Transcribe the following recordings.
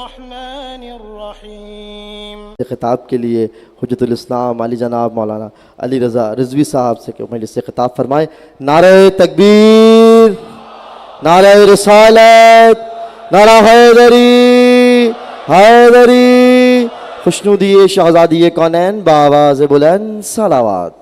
अर्रहमानिर रहीम। खिताब के लिए हुज्जतुल इस्लाम अली जनाब मौलाना अली रज़ा रिजवी साहब से कि मजलिस से खिताब फरमाए। नारे तकबीर, नारे रिसालत, नारा हैदरी हैदरी। खुशनुदी शहजादी कौनैन बावाज़ बुलंद सलावत।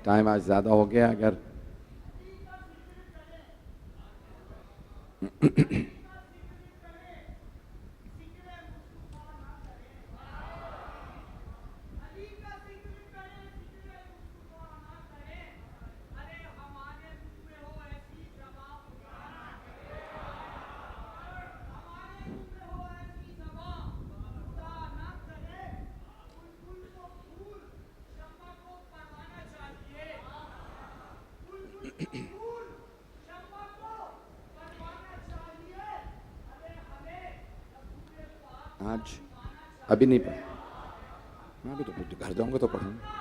टाइम आज ज़्यादा हो गया। अगर आज अभी नहीं पढ़ा, मैं अभी तो घर जाऊंगा तो पढ़ूंगा।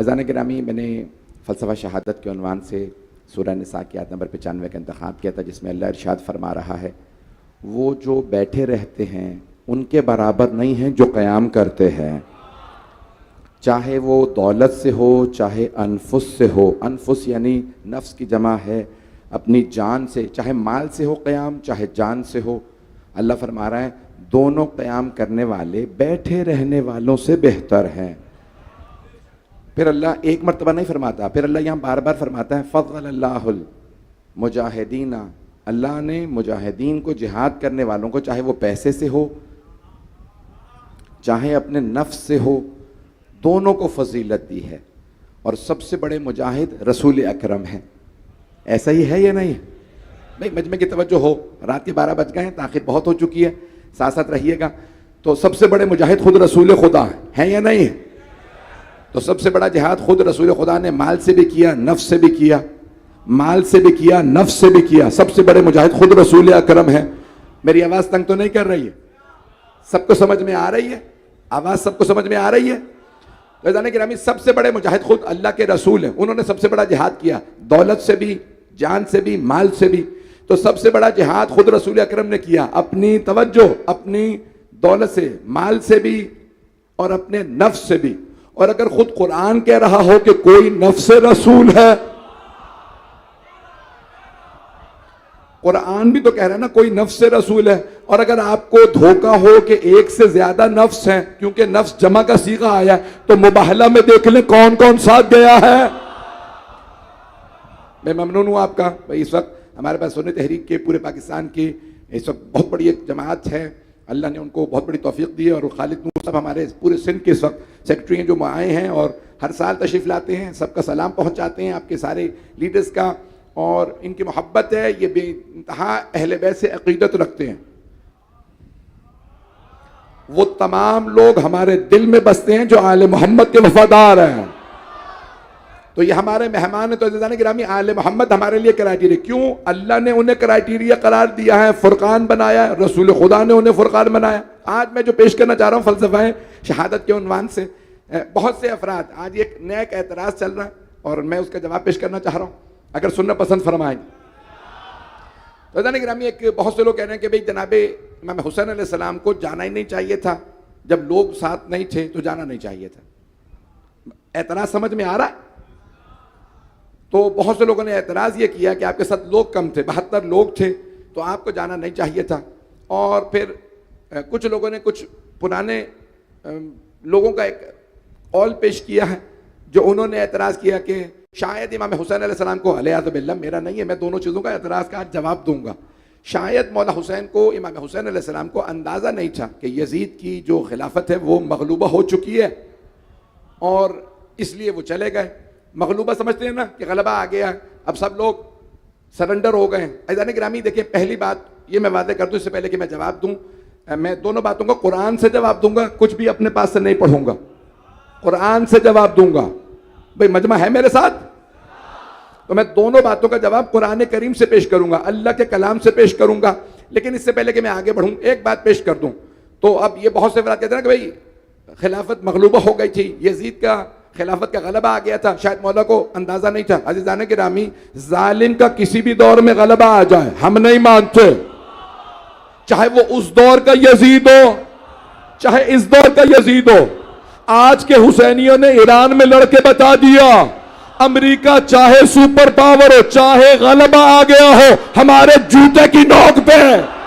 अज़ान गिरामी, मैंने फ़लसफ़ा शहादत के उन्वान से सूरह निसा की आयत नंबर 95 का इंतखाब किया था, जिसमें अल्लाह इरशाद फरमा रहा है, वो जो बैठे रहते हैं उनके बराबर नहीं हैं जो क़याम करते हैं, चाहे वो दौलत से हो चाहे अनफुस से हो। अनफुस यानी नफ्स की जमा है, अपनी जान से, चाहे माल से हो क़याम चाहे जान से हो। अल्लाह फरमा रहा है दोनों क़याम करने वाले बैठे रहने वालों से बेहतर हैं। फिर अल्लाह एक मरतबा नहीं फरमाता, फिर अल्लाह यहाँ बार बार फरमाता है फ़ज़्ज़लल्लाहुल मुजाहिदीना, अल्लाह ने मुजाहिदीन को, जिहाद करने वालों को, चाहे वो पैसे से हो चाहे अपने नफ्स से हो, दोनों को फजीलत दी है। और सबसे बड़े मुजाहिद रसूल अकरम हैं। ऐसा ही है या नहीं? भाई मजमे की तवज्जो हो, रात के 12 बज गए हैं, ताख़ीर बहुत हो चुकी है, साथ साथ रहिएगा। तो सबसे बड़े मुजाहिद खुद रसूल खुदा हैं या नहीं है? तो सबसे बड़ा जिहाद खुद रसूल खुदा ने माल से भी किया, नफ्स से भी किया, माल से भी किया, नफ्स से भी किया। सबसे बड़े मुजाहिद खुद रसूल अकरम है। मेरी आवाज़ तंग तो नहीं कर रही है? सबको समझ में आ रही है? आवाज़ सबको समझ में आ रही है? तो जाने गिरामी सबसे बड़े मुजाहिद खुद अल्लाह के रसूल हैं। उन्होंने सबसे बड़ा जिहाद किया, दौलत से भी, जान से भी, माल से भी। तो सबसे बड़ा जिहाद खुद रसूल अकरम ने किया, अपनी तवज्जो, अपनी दौलत से, माल से भी और अपने नफ्स से भी। और अगर खुद कुरान कह रहा हो कि कोई नफ्स रसूल है, कुरान भी तो कह रहा है ना कोई नफ्स रसूल है। और अगर आपको धोखा हो कि एक से ज्यादा नफ्स हैं, क्योंकि नफ्स जमा का सीगा आया है, तो मुबाहला में देख लें कौन कौन साथ गया है। मैं ममनून हूं आपका भाई। इस वक्त हमारे पास सुन्नी तहरीक के पूरे पाकिस्तान की इस वक्त बहुत बड़ी एक जमात है, अल्लाह ने उनको बहुत बड़ी तौफीक दी है। और खालिद नूर साहब हमारे पूरे सिंध के इस वक्त सेक्रेटरी हैं, जो आए हैं और हर साल तशरीफ़ लाते हैं, सबका सलाम पहुँचाते हैं, आपके सारे लीडर्स का। और इनकी मोहब्बत है, ये बेइंतहा अहले बैत से अकीदत रखते हैं। वो तमाम लोग हमारे दिल में बसते हैं जो आले मोहम्मद के वफादार हैं। तो ये हमारे मेहमान है। तो अज़ीज़ान गिरामी, आले मोहम्मद हमारे लिए क्राइटेरिया, क्यों अल्लाह ने उन्हें क्राइटेरिया करार दिया है, फुरकान बनाया है, रसूल खुदा ने उन्हें फुरकान बनाया। आज मैं जो पेश करना चाह रहा हूँ फलसफा शहादत के उन्वान से, बहुत से अफराद, आज एक नया एक एतराज़ चल रहा है और मैं उसका जवाब पेश करना चाह रहा हूँ, अगर सुनना पसंद फरमाएंगे। तो अज़ीज़ान गिरामी, एक बहुत से लोग कह रहे हैं कि भाई जनाबे इमाम हुसैन अलैहिस्सलाम को जाना ही नहीं चाहिए था, जब लोग साथ नहीं थे तो जाना नहीं चाहिए था। एतराज़ समझ में आ रहा है? तो बहुत से लोगों ने एतराज़ ये किया कि आपके साथ लोग कम थे, 72 लोग थे, तो आपको जाना नहीं चाहिए था। और फिर कुछ लोगों ने कुछ पुराने लोगों का एक कौल पेश किया है, जो उन्होंने एतराज़ किया कि शायद इमाम हुसैन अलैहिस्सलाम को, अलियाज़ु बिल्लाह, मेरा नहीं है, मैं दोनों चीज़ों का एतराज़ का जवाब दूंगा। शायद मौला हुसैन को, इमाम हुसैन अलैहिस्सलाम को अंदाज़ा नहीं था कि यजीद की जो खिलाफत है वो मगलूबा हो चुकी है, और इसलिए वो चले गए। मगलूबा समझते हैं ना कि गलबा आ गया, अब सब लोग सरेंडर हो गए। अज़ीज़ान गिरामी, देखिए पहली बात ये मैं वादे कर दूं इससे पहले कि मैं जवाब दूं, मैं दोनों बातों को कुरान से जवाब दूंगा, कुछ भी अपने पास से नहीं पढ़ूंगा, कुरान से जवाब दूंगा। भाई मजमा है मेरे साथ? तो मैं दोनों बातों का जवाब कुरान करीम से पेश करूंगा, अल्लाह के कलाम से पेश करूंगा। लेकिन इससे पहले कि मैं आगे बढ़ूं, एक बात पेश कर दूं। तो अब ये बहुत से कहते हैं कि भाई खिलाफत मगलूबा हो गई थी, यजीद का खिलाफत का गलबा आ गया था, शायद मौला को अंदाजा नहीं था। अज़ीज़ान गिरामी, जालिम का किसी भी दौर में गलबा आ जाए हम नहीं मानते, चाहे वो उस दौर का यजीद हो चाहे इस दौर का यजीद हो। आज के हुसैनियों ने ईरान में लड़के बता दिया, अमेरिका चाहे सुपर पावर हो, चाहे गलबा आ गया हो, हमारे जूते की नोक पे।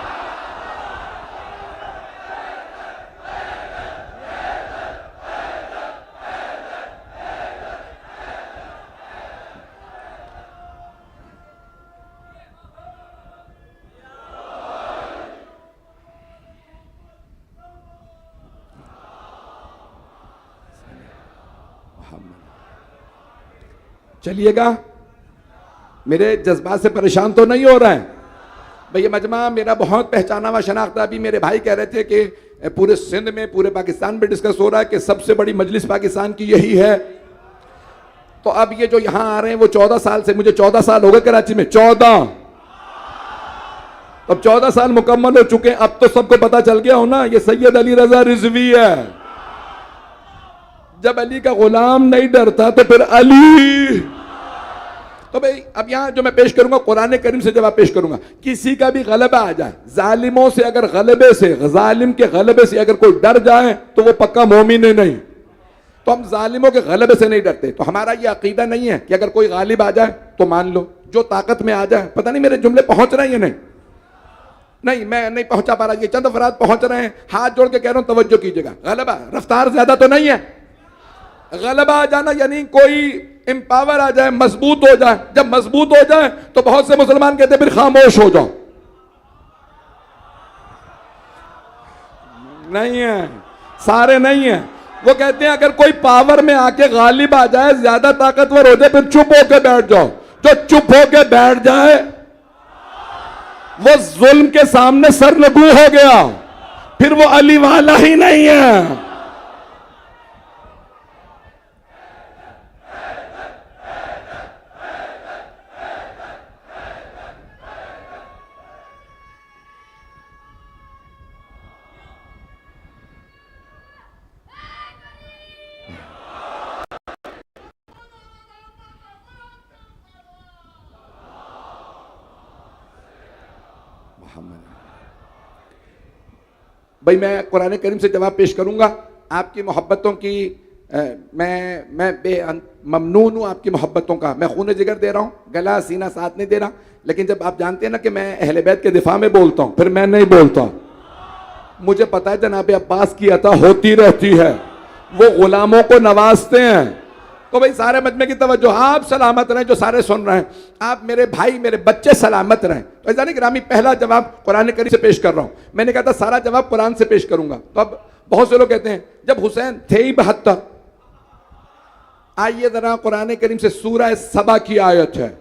चलिएगा, मेरे जज्बात से परेशान तो नहीं हो रहा है भाई? ये मजमा मेरा बहुत पहचाना हुआ शनाख्ता। अभी मेरे भाई कह रहे थे कि पूरे सिंध में, पूरे पाकिस्तान में डिस्कस हो रहा है कि सबसे बड़ी मजलिस पाकिस्तान की यही है। तो अब ये जो यहां आ रहे हैं वो 14 साल से, मुझे 14 साल हो गए कराची में, 14, अब 14 साल मुकम्मल हो चुके हैं। अब तो सबको पता चल गया हो ना, ये सैयद अली रजा रिजवी है। जब अली का गुलाम नहीं डरता तो फिर अली, तो भाई अब यहां जो मैं पेश करूंगा कुरान करीम से जवाब पेश करूंगा। किसी का भी गलबा आ जाए, जालिमों से अगर गलबे से, जालिम के गलबे से अगर कोई डर जाए तो वो पक्का मोमिन नहीं। तो हम जालिमों के गलबे से नहीं डरते। तो हमारा ये अकीदा नहीं है कि अगर कोई गालिब आ जाए तो मान लो, जो ताकत में आ जाए। पता नहीं मेरे जुमले पहुंच रहे हैं या नहीं, मैं नहीं पहुंचा पा रहा। ये चंद अफराद पहुंच रहे हैं, हाथ जोड़ के कह रहा हूं तवज्जो कीजिएगा। गलबा, रफ्तार ज्यादा तो नहीं है। गलबा आ जाना यानी कोई एम्पावर आ जाए, मजबूत हो जाए। जब मजबूत हो जाए तो बहुत से मुसलमान कहते हैं फिर खामोश हो जाओ। नहीं है, सारे नहीं है। वो कहते हैं अगर कोई पावर में आके गालिब आ जाए, ज्यादा ताकतवर हो जाए, फिर चुप होके बैठ जाओ। जो चुप होके बैठ जाए वो जुल्म के सामने सरनगू हो गया, फिर वो अली वाला ही नहीं है। भाई मैं कुरान करीम से जवाब पेश करूंगा। आपकी मोहब्बतों की मैं ममनून हूं, आपकी मोहब्बतों का। मैं खून जिगर दे रहा हूं, गला सीना साथ नहीं दे रहा। लेकिन जब आप जानते हैं ना कि मैं अहले बैत के दिफा में बोलता हूं, फिर मैं नहीं बोलता। मुझे पता है जनाब अब्बास की अता होती रहती है, वो गुलामों को नवाजते हैं। तो भाई सारे मजमे की तवज्जो, आप सलामत रहें जो सारे सुन रहे हैं, आप मेरे भाई मेरे बच्चे सलामत रहें। तो ऐसा नहीं ग्रामी, पहला जवाब कुरान करीम से पेश कर रहा हूं। मैंने कहा था सारा जवाब कुरान से पेश करूंगा। तो अब बहुत से लोग कहते हैं जब हुसैन थे ही 72। आइए जरा कुरान करीम से सूरह सबा की आयत है।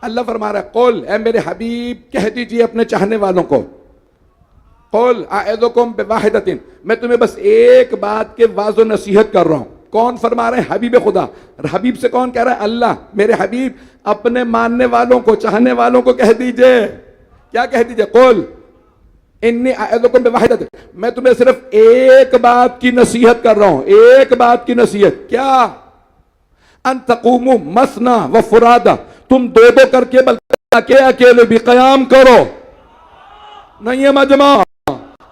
अल्लाह फरमा रहा है, कुल ऐ मेरे हबीब कह दीजिए अपने चाहने वालों को, कुल आइदुकुम बिवाहिदतिन, मैं तुम्हें बस एक बात के वाज़ो नसीहत कर रहा हूं। कौन फरमा रहे हैं? हबीब खुदा। हबीब से कौन कह रहा है? अल्लाह। मेरे हबीब अपने मानने वालों को, चाहने वालों को कह दीजिए, क्या कह दीजिए? कुल इन्नी आइदुकुम बिवाहिदतिन, मैं तुम्हें सिर्फ एक बात की नसीहत कर रहा हूं, एक बात की नसीहत। क्या? अन तकूमु मसना व फुरादा, तुम दो दो करके बल्कि अकेले भी कयाम करो। नहीं है मजमा,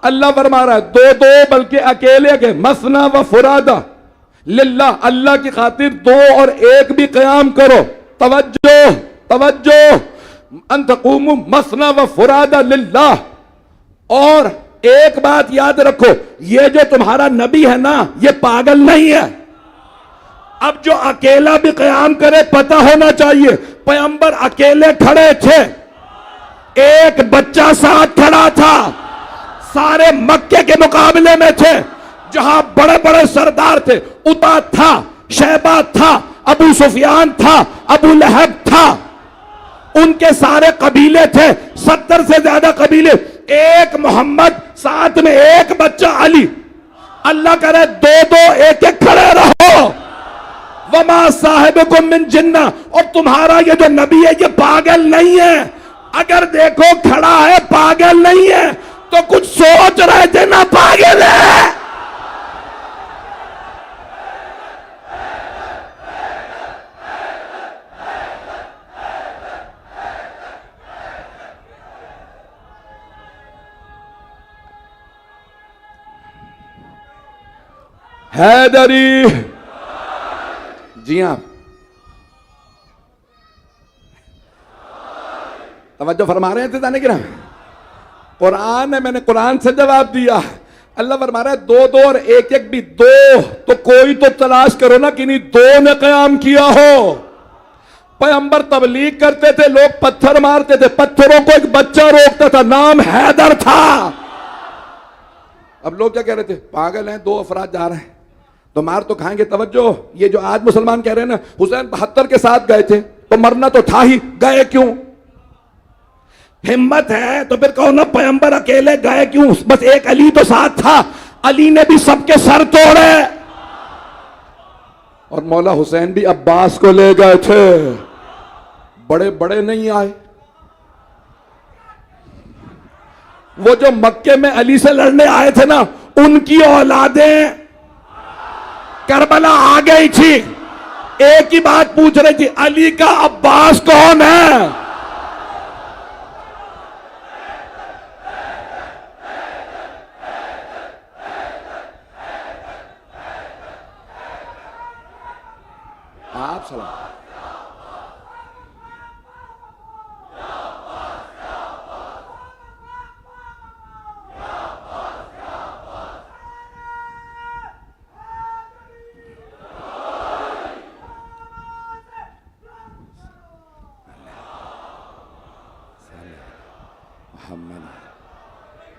अल्लाह फरमा रहा है दो दो बल्कि अकेले के, मसना व फुरादा, लिल्लाह, अल्लाह की खातिर दो और एक भी कयाम करो। तवज्जो तवज्जो, अन तकूमु मसना व फुरादा लिल्लाह। और एक बात याद रखो, ये जो तुम्हारा नबी है ना, ये पागल नहीं है। अब जो अकेला भी कयाम करे, पता होना चाहिए पैगंबर अकेले खड़े थे, एक बच्चा साथ खड़ा था, सारे मक्के के मुकाबले में थे। जहां बड़े बड़े सरदार थे, उता था, शैबा था, अबू सुफियान था, अबू लहब था, उनके सारे कबीले थे, 70 से ज्यादा कबीले, एक मोहम्मद, साथ में एक बच्चा अली। अल्लाह करे दो दो एक एक खड़े रहो। वमा साहिबुकुम मिन जिन्ना, और तुम्हारा ये जो नबी है ये पागल नहीं है। अगर देखो खड़ा है, पागल नहीं है, तो कुछ सोच रहे थे ना, पागल है। हैदरी, जी हाँ, तवज्जो फरमा रहे थे जाने की ना, कुरान है, मैंने कुरान से जवाब दिया। अल्लाह फरमा रहा है दो दो और एक एक भी, दो तो कोई तो तलाश करो ना कि नहीं दो ने कयाम किया हो। पैगंबर तबलीग करते थे, लोग पत्थर मारते थे, पत्थरों को एक बच्चा रोकता था, नाम हैदर था। अब लोग क्या कह रहे थे? पागल हैं, दो अफराद जा रहे हैं तो मार तो खाएंगे। तवज्जो, ये जो आज मुसलमान कह रहे हैं ना, हुसैन 72 के साथ गए थे तो मरना तो था ही, गए क्यों? हिम्मत है तो फिर कहो ना पैगंबर अकेले गए क्यों? बस एक अली तो साथ था, अली ने भी सबके सर तोड़े। और मौला हुसैन भी अब्बास को ले गए थे, बड़े बड़े नहीं आए। वो जो मक्के में अली से लड़ने आए थे ना, उनकी औलादें करबला आ गई थी, एक ही बात पूछ रही थी, अली का अब्बास कौन है? आप सलाम।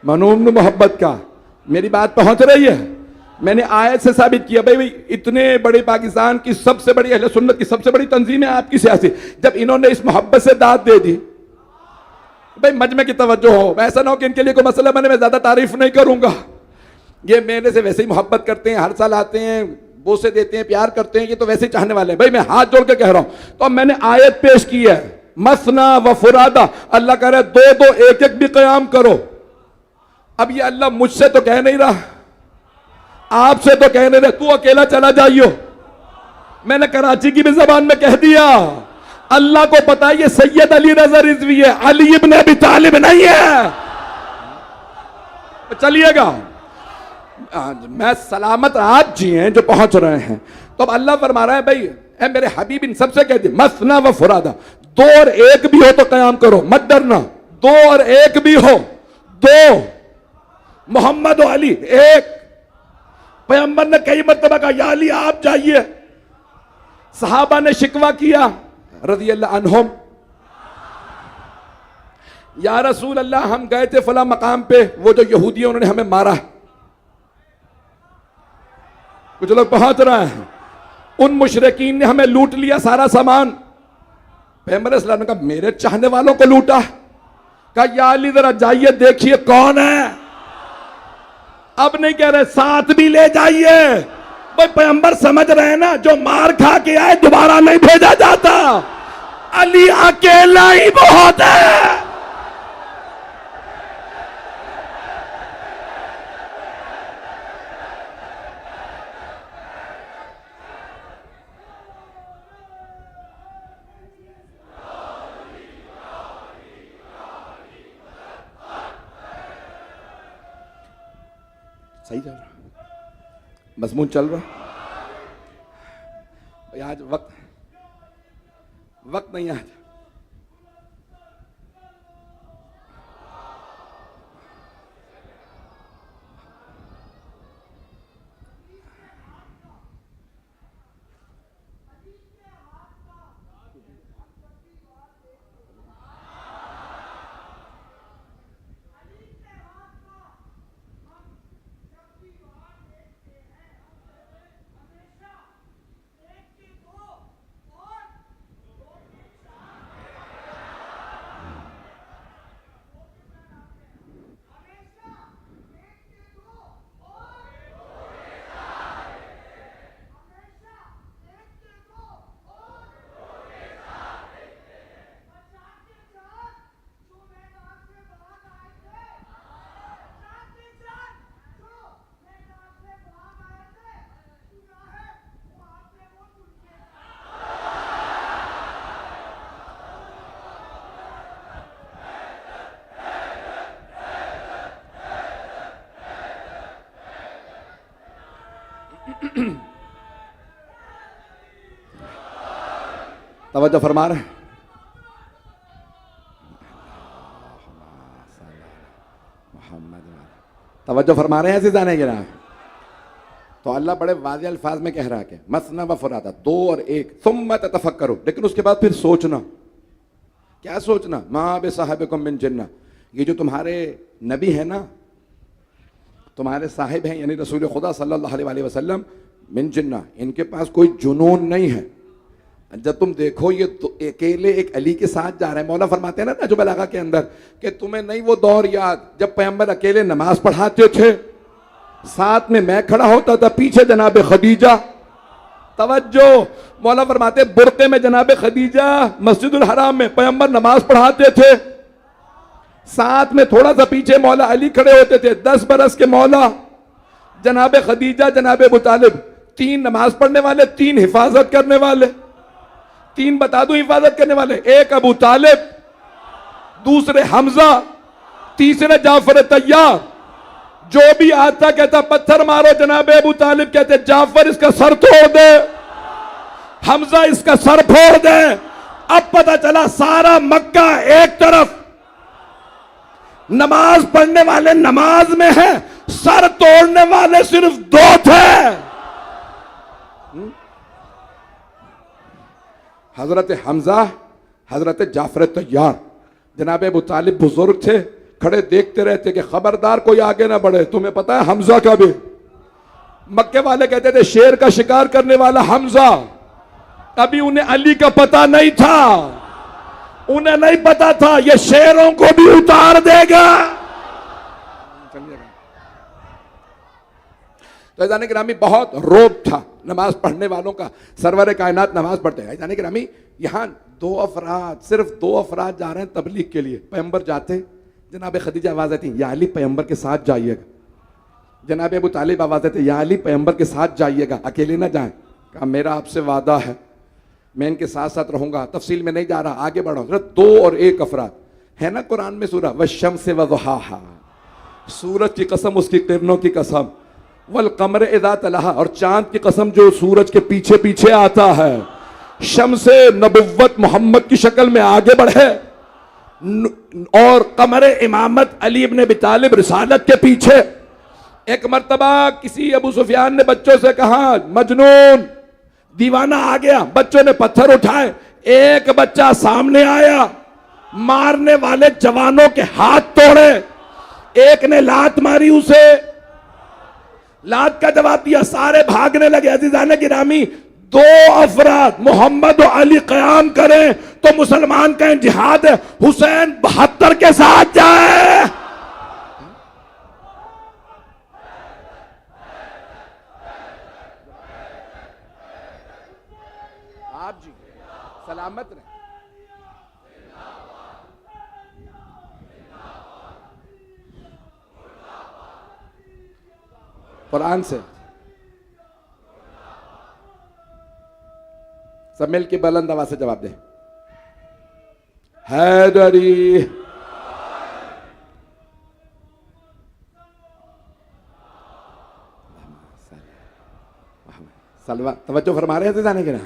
मनूम मोहब्बत का मेरी बात पहुंच रही है? मैंने आयत से साबित किया भाई इतने बड़े पाकिस्तान की सबसे बड़ी अहले सुन्नत की सबसे बड़ी तंजीम है आपकी सियासी, जब इन्होंने इस मोहब्बत से दाद दे दी, भाई मजमे की तवज्जो हो, ऐसा ना हो कि इनके लिए कोई मसला बने। मैं ज्यादा तारीफ नहीं करूंगा, ये मेरे से वैसे ही मोहब्बत करते हैं, हर साल आते हैं, बोसे देते हैं, प्यार करते हैं, ये तो वैसे ही चाहने वाले हैं। भाई मैं हाथ जोड़ के कह रहा हूं, तो अब मैंने आयत पेश की है, मसना व फुरादा, अल्लाह कह रहा है दो दो एक एक भी कयाम करो। अब ये अल्लाह मुझसे तो कह नहीं रहा, आपसे तो कह नहीं रहे, तू अकेला चला जाइयो। मैंने कराची की भी जबान में कह दिया, अल्लाह को पता है ये सैयद अली रज़ा रिज़वी है, अली इब्न अबी तालिब नहीं है। चलिएगा, मैं सलामत आप जी हैं जो पहुंच रहे हैं। तो अब अल्लाह फरमा रहा है भाई ए मेरे हबीब इन सबसे कह दी मसना व फुरादा, दो और एक भी हो तो कयाम करो, मत डरना। दो और एक भी हो, दो मोहम्मद और अली एक। पैगंबर ने कई मरतबा कहा या अली आप जाइए, सहाबा ने शिकवा किया रज़ी अल्लाह अन्हुम, या रसूल अल्लाह हम गए थे फला मकाम पे, वो जो यहूदी उन्होंने हमें मारा। कुछ लोग पहुंच रहे हैं, उन मुशरिकीन ने हमें लूट लिया सारा सामान। पैगंबर सल्लल्लाहु अलैहि वसल्लम ने कहा मेरे चाहने वालों को लूटा? कहा या अली जरा जाइए देखिए कौन है। अब नहीं कह रहे साथ भी ले जाइए, भाई पैगंबर समझ रहे हैं ना, जो मार खा के आए दोबारा नहीं भेजा जाता, अली अकेला ही बहुत है। सही चल रहा, मजमून चल रहा। आज वक्त नहीं आज। तवज्जो फरमा रहे हैं, तवज्जो फरमा रहे हैं ऐसे जाने गिरा। तो अल्लाह बड़े वाज़ेह अल्फाज में कह रहा है कि मसना व फुरादा, दो और एक, सुम्मा ततफक्करू, लेकिन उसके बाद फिर सोचना। क्या सोचना? माँ बे साहिबिकुम मिन जिन्ना, ये जो तुम्हारे नबी है ना, तुम्हारे साहिब हैं यानी रसूल खुदा सल्लल्लाहु अलैहि वसल्लम, मिन जिन्ना, इनके पास कोई जुनून नहीं है। जब तुम देखो ये तो अकेले एक अली के साथ जा रहे हैं, मौला फरमाते हैं ना जो बलागा के अंदर कि तुम्हें नहीं वो दौर याद जब पैगंबर अकेले नमाज पढ़ाते थे, साथ में मैं खड़ा होता था, पीछे जनाब खदीजा। तवज्जो, मौला फरमाते बुरके में जनाब खदीजा मस्जिदुल हराम में पैगंबर नमाज पढ़ाते थे, साथ में थोड़ा सा पीछे मौला अली खड़े होते थे। 10 बरस के मौला, जनाब खदीजा, जनाब अबू तालिब, 3 नमाज पढ़ने वाले, 3 हिफाजत करने वाले। 3 बता दूं हिफाजत करने वाले, एक अबू तालिब, दूसरे हमजा, तीसरे जाफर तैयार। जो भी आता कहता पत्थर मारो, जनाब अबू तालिब कहते जाफर इसका सर तोड़ दे, हमजा इसका सर फोड़ दे। अब पता चला सारा मक्का एक तरफ, नमाज पढ़ने वाले नमाज में है, सर तोड़ने वाले सिर्फ 2 थे। हजरत हमजा, हजरत जाफर तैयार। जनाब अबू तालिब बुजुर्ग थे, खड़े देखते रहते कि खबरदार कोई आगे ना बढ़े। तुम्हें पता है हमजा का भी, मक्के वाले कहते थे शेर का शिकार करने वाला हमजा। अभी उन्हें अली का पता नहीं था, उन्हें नहीं पता था ये शेरों को भी उतार देगा। तो जाने गिरामी बहुत रोब था नमाज पढ़ने वालों का। सरवर कायनात नमाज पढ़ते हैं। जाने गिरामी यहां 2 अफराद, सिर्फ 2 अफराद जा रहे हैं तबलीग के लिए। पैगंबर जाते, जनाब खदीजा आवाज आती या अली पैगंबर के साथ जाइएगा। जनाब अबू तालिब आवाज आती या अली पैगंबर के साथ जाइएगा, अकेले ना जाएं। कहा मेरा आपसे वादा है, मैं इनके साथ साथ रहूंगा, तफसील में नहीं जा रहा, आगे बढ़ो। 2 और 1 अफराद है ना कुरान में सूरह वशम्स वज़ुहाहा, सूरज की कसम, उसकी किरणों की कसम, वल कमर इज़ा तलाहा, और चांद की कसम जो सूरज के पीछे पीछे आता है। शम्से नबुव्वत मोहम्मद की शक्ल में आगे बढ़े, और कमर इमामत अली इब्न अबी तालिब रिसालत के पीछे। एक मर्तबा किसी अबू सुफियान ने बच्चों से कहा मजनून, दीवाना आ गया। बच्चों ने पत्थर उठाए, एक बच्चा सामने आया, मारने वाले जवानों के हाथ तोड़े। एक ने लात मारी, उसे लात का जवाब दिया, सारे भागने लगे। अजीजाने गिरामी 2 अफराद मोहम्मद और अली कयाम करें तो मुसलमान का जिहाद है। हुसैन 72 के साथ जाए। आप जी सलामत रहे। कुरान से सब मिल के बुलंद आवाज से जवाब दे, हैदरी। सलवा तवज्जो फरमा रहे हैं जाने के ना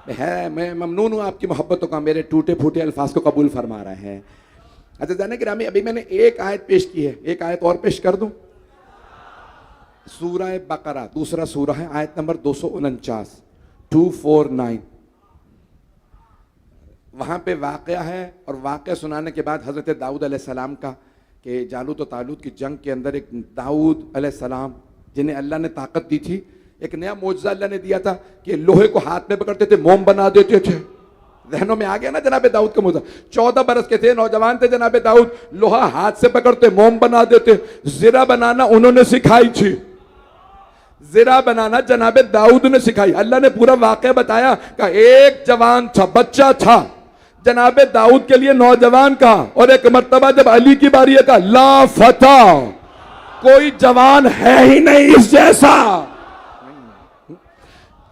है, मैं ममनून हूं आपकी मोहब्बतों का, मेरे टूटे फूटे अल्फाज को कबूल फरमा रहे हैं। अच्छा जाने के अभी मैंने एक आयत पेश की है, एक आयत और पेश कर दूं। सूरह बकरा दूसरा सूरा है, आयत नंबर 249, 249। वहां पे वाक़या है, और वाक़या सुनाने के बाद हजरत दाऊद अलैहिस्सलाम का कि जालूत और तालूत की जंग के अंदर एक दाऊद अलैहिस्सलाम जिन्हें अल्लाह ने ताकत दी थी, एक नया मौजज़ा अल्लाह ने दिया था कि लोहे को हाथ में पकड़ते थे, मोम बना देते थे। जहनों में आ गया ना जनाब दाऊद का मौजज़ा। 14 बरस के थे, नौजवान थे जनाब दाऊद, लोहा हाथ से पकड़ते, मोम बना देते। ज़िरा बनाना उन्होंने सिखाई थी, ज़िरा बनाना जनाब दाऊद ने सिखाई। अल्लाह ने पूरा वाक़या बताया कि एक जवान था, बच्चा था, जनाब दाऊद के लिए नौजवान का। और एक मर्तबा जब अली की बारी है का ला फता, कोई जवान है ही नहीं इस जैसा।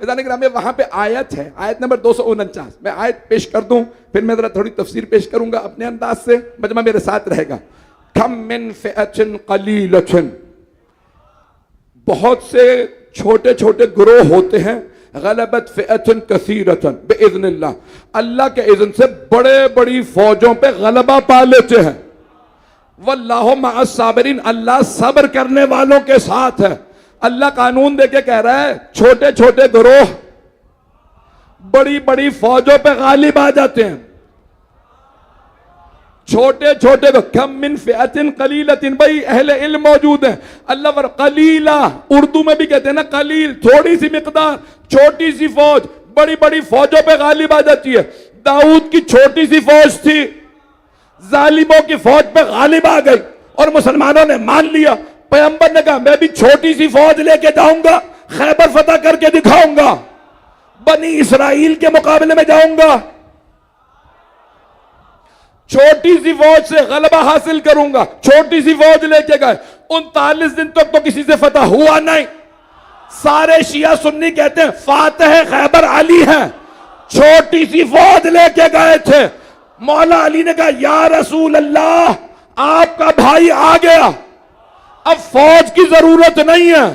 वहां पे आयत है, आयत नंबर 249। मैं आयत पेश कर दूं, फिर मैं जरा थोड़ी तफसीर पेश करूंगा अपने अंदाज से, मजमा मेरे साथ रहेगा। कम मिन फ़िअतिन क़लीलतिन, बहुत से छोटे छोटे ग्रोह होते हैं, गलबत फ़िअतिन कसीरतन बिइज़्निल्लाह, अल्लाह के इज़्न से बड़े बड़ी फौजों पे गलबा पा लेते हैं। वल्लाहु मअस साबिरीन, अल्लाह सब्र करने वालों के साथ है। अल्लाह कानून देके कह रहा है छोटे छोटे गिरोह बड़ी बड़ी फौजों पे गालिब आ जाते हैं। छोटे छोटे कम मिन फ़िअतिन क़लीलतिन, भाई अहले इल्म मौजूद है। अल्लाह पर कलीला उर्दू में भी कहते हैं ना, कलील थोड़ी सी मिकदार, छोटी सी फौज बड़ी बड़ी फौजों पे गालिब आ जाती है। दाऊद की छोटी सी फौज थी, जालिमों की फौज पे गालिब आ गई और मुसलमानों ने मान लिया। पैगंबर ने कहा मैं भी छोटी सी फौज लेके जाऊंगा, खैबर फतह करके दिखाऊंगा, बनी इसराइल के मुकाबले में जाऊंगा, छोटी सी फौज से गलबा हासिल करूंगा। छोटी सी फौज लेके गए, 39 दिन तक तो किसी से फतह हुआ नहीं। सारे शिया सुन्नी कहते हैं फातिह खैबर अली है। छोटी सी फौज लेके गए थे, मौला अली ने कहा या रसूल अल्लाह आपका भाई आ गया, अब फौज की जरूरत नहीं है,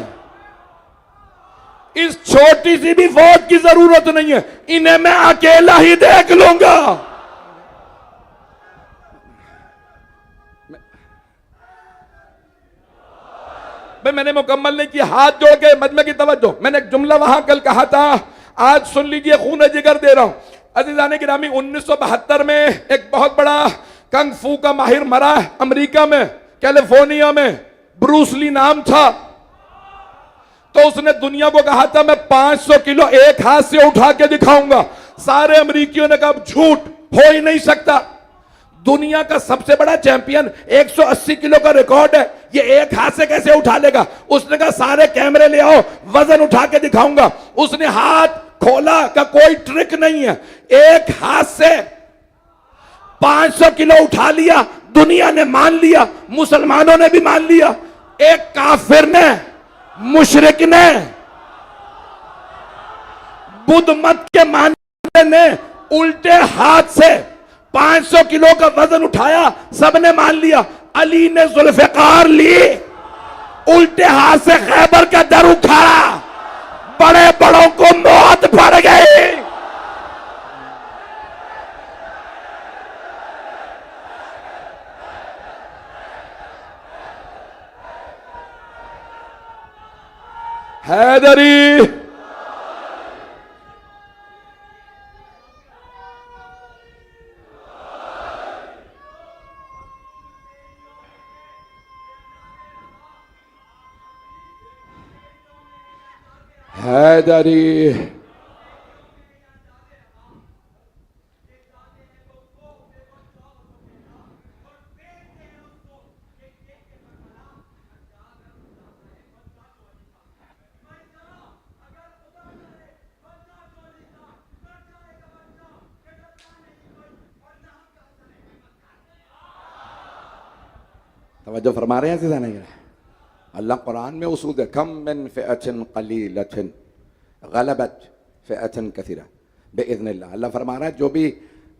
इस छोटी सी भी फौज की जरूरत नहीं है, इन्हें मैं अकेला ही देख लूंगा। भाई मैंने मुकम्मल नहीं किया, हाथ जोड़ के मजमे की तवज्जो। मैंने एक जुमला वहां कल कहा था, आज सुन लीजिए, खून जिगर दे रहा हूं। अजीजाने गिरामी, 1972 में एक बहुत बड़ा कंग फू का माहिर मरा है अमेरिका में, कैलिफोर्निया में, ब्रूस ली नाम था। तो उसने दुनिया को कहा था मैं 500 किलो एक हाथ से उठा के दिखाऊंगा। सारे अमेरिकियों ने कहा झूठ, हो ही नहीं सकता, दुनिया का सबसे बड़ा चैंपियन 180 किलो का रिकॉर्ड है, ये एक हाथ से कैसे उठा लेगा। उसने कहा सारे कैमरे ले आओ, वजन उठा के दिखाऊंगा। उसने हाथ खोला का कोई ट्रिक नहीं है, एक हाथ से 500 किलो उठा लिया। दुनिया ने मान लिया, मुसलमानों ने भी मान लिया, एक काफिर ने, मुशरिक ने, बुद्ध मत के मानने ने उल्टे हाथ से 500 किलो का वजन उठाया, सबने मान लिया। अली ने जुल्फिकार ली, उल्टे हाथ से खैबर का दर उखाड़ा, बड़े बड़ों को मौत पड़ गई। हैदरी हैदरी तवज्जो फरमा रहे हैं सीधा नहीं। अल्लाह कुरान में उसूल है, कम मिन फ़िअतिन क़लीलतिन ग़लबत फ़िअतिन कसीरा बिइज़्निल्लाह। अल्लाह फरमा रहा है जो भी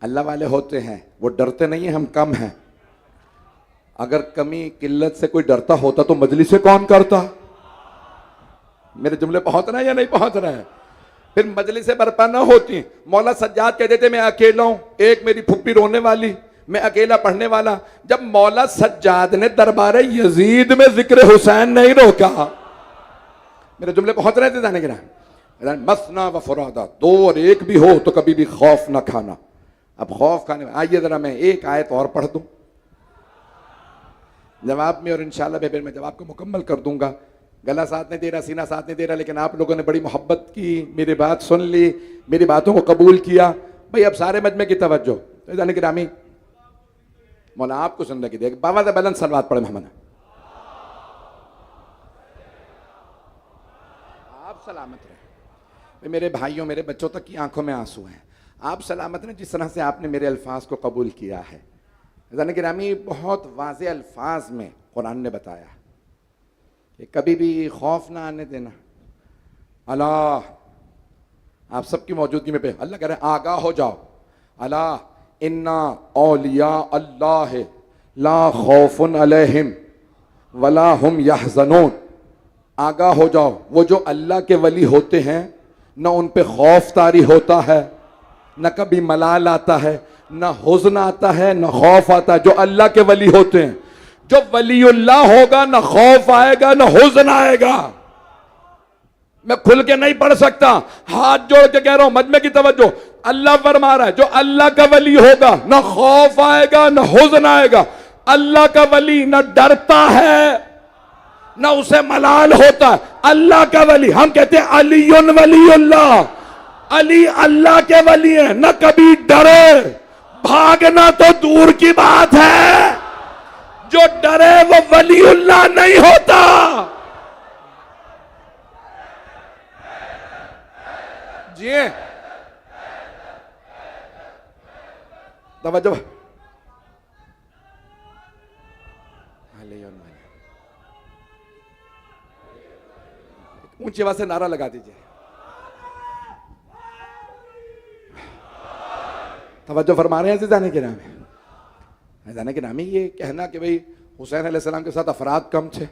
अल्लाह वाले होते हैं वो डरते नहीं है हम कम हैं। अगर कमी किल्लत से कोई डरता होता तो मजलिस से कौन करता। मेरे जुमले पहुंच रहे हैं या नहीं पहुंच रहे हैं। फिर मजलिसें बर्पा ना होती। मौला सज्जाद कहते थे मैं अकेला हूं, एक मेरी फुप्पी रोने वाली, मैं अकेला पढ़ने वाला। जब मौला सज्जाद ने दरबार यजीद में जिक्र हुसैन नहीं रोका। मेरे जुमले पहुंच रहे थे जाने के मसना व फुरादा, दो और एक भी हो तो कभी भी खौफ ना खाना। अब खौफ खाने में आइए जरा मैं एक आयत और पढ़ दूं जवाब में, और इंशाल्लाह फिर मैं जवाब को मुकम्मल कर दूंगा। गला साथ नहीं दे रहा, सीना साथ नहीं दे रहा, लेकिन आप लोगों ने बड़ी मोहब्बत की, मेरी बात सुन ली, मेरी बातों को कबूल किया। भाई अब सारे मजमे की तवज्जो। तो जाने के रामी मौला आपको जिंदगी दे, बाबा से बुलंद सलवात पढ़े मोहम्मद। आप सलामत रहे मेरे भाइयों, मेरे बच्चों तक की आंखों में आंसू हैं। आप सलामत रहे जिस तरह से आपने मेरे अल्फाज को कबूल किया है। जाने के रामी बहुत वाज़े अल्फाज में कुरान ने बताया कि कभी भी खौफ ना आने देना। अल्लाह आप सबकी मौजूदगी में पे अल्लाह कह रहे हैं आगाह हो जाओ। अल्लाह इन्ना औलिया अल्लाह ला खौफुन अलैहिम वला हुम यहज़नून। आगाह हो जाओ, वो जो अल्लाह के वली होते हैं न उन पे खौफ तारी होता है, न कभी मलाल आता है, न हुज़्न आता है, न खौफ आता है। जो अल्लाह के वली होते हैं, जो वलीउल्लाह होगा न खौफ आएगा न हुज़्न आएगा। मैं खुल के नहीं पढ़ सकता, हाथ जोड़ के कह रहा हूं, मजमे की तवज्जो। अल्लाह फरमा रहा है जो अल्लाह का वली होगा न खौफ आएगा न हुज़्न आएगा। अल्लाह का वली न डरता है न उसे मलाल होता। अल्लाह का वली, हम कहते हैं अलीयुन वलीउल्लाह, अली अल्लाह के वली है, न कभी डरे, भागना तो दूर की बात है। जो डरे वो वलीउल्लाह नहीं होता। जी तवज्जो। ऊंची आवाज से नारा लगा दीजिए। तवज्जो फरमा रहे हैं ज़िदाने के नामे। ज़िदाने के नामे ये कहना कि भाई हुसैन अलैहिस्सलाम के साथ अफराद कम थे,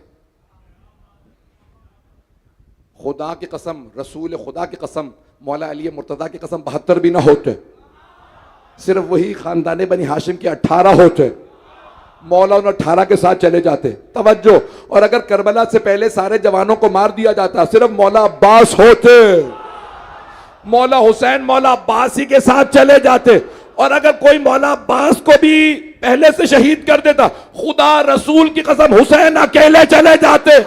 खुदा की कसम, रसूल खुदा की कसम, मौला अली मुर्तज़ा की कसम 72 भी ना होते, सिर्फ वही खानदान बनी हाशिम के 18 होते, मौला उन 18 के साथ चले जाते। तवज्जो। और अगर करबला से पहले सारे जवानों को मार दिया जाता, सिर्फ मौला अब्बास होते, मौला हुसैन मौला अब्बास ही के साथ चले जाते। और अगर कोई मौला अब्बास को भी पहले से शहीद कर देता, खुदा रसूल की कसम हुसैन अकेले चले जाते,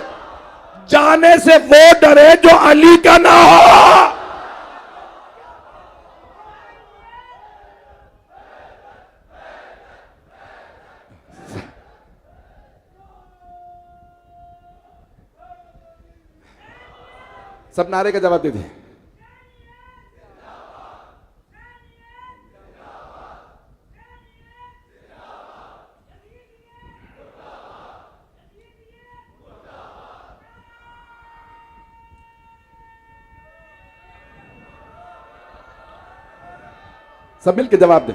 जाने से वो डरे जो अली का ना हो। सब नारे का जवाब दे दे। सब मिल के जवाब दे।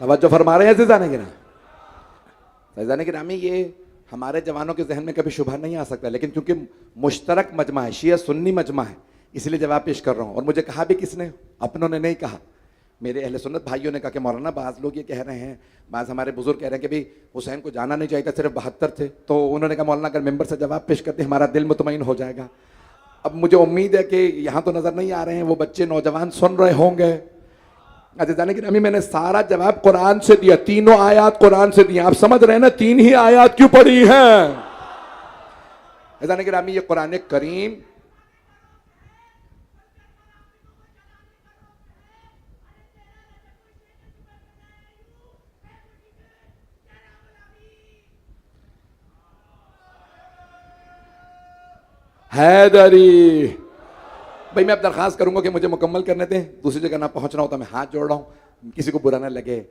तवज्जो फरमा रहे हैं ज़िदाने के नाम। ज़िदाने के नाम में ये हमारे जवानों के जहन में कभी शुबहा नहीं आ सकता, लेकिन क्योंकि मुश्तरक मजमा है, शिया सुन्नी मजमा है, इसलिए जवाब पेश कर रहा हूं। और मुझे कहा भी किसने? अपनों ने नहीं कहा, मेरे अहले सुन्नत भाइयों ने कहा कि मौलाना बाज़ लोग ये कह रहे हैं, बाज़ हमारे बुजुर्ग कह रहे हैं कि भाई हुसैन को जाना नहीं चाहिए था, सिर्फ 72 थे। तो उन्होंने कहा मौलाना अगर मेंबर से जवाब पेश करते हमारा दिल मुतमईन हो जाएगा। अब मुझे उम्मीद है कि यहाँ तो नजर नहीं आ रहे हैं, वो बच्चे नौजवान सुन रहे होंगे। जाने की अभी मैंने सारा जवाब कुरान से दिया, तीनों आयात कुरान से दिया। आप समझ रहे हैं ना 3 ही आयात क्यों पढ़ी है? जाने की ये कुरान करीम हैदरी। भाई मैं अब दरखास्त करूंगा कि मुझे मुकम्मल करने दें, दूसरी जगह ना पहुंचना होता। मैं हाथ जोड़ रहा हूं, किसी को बुरा ना लगे।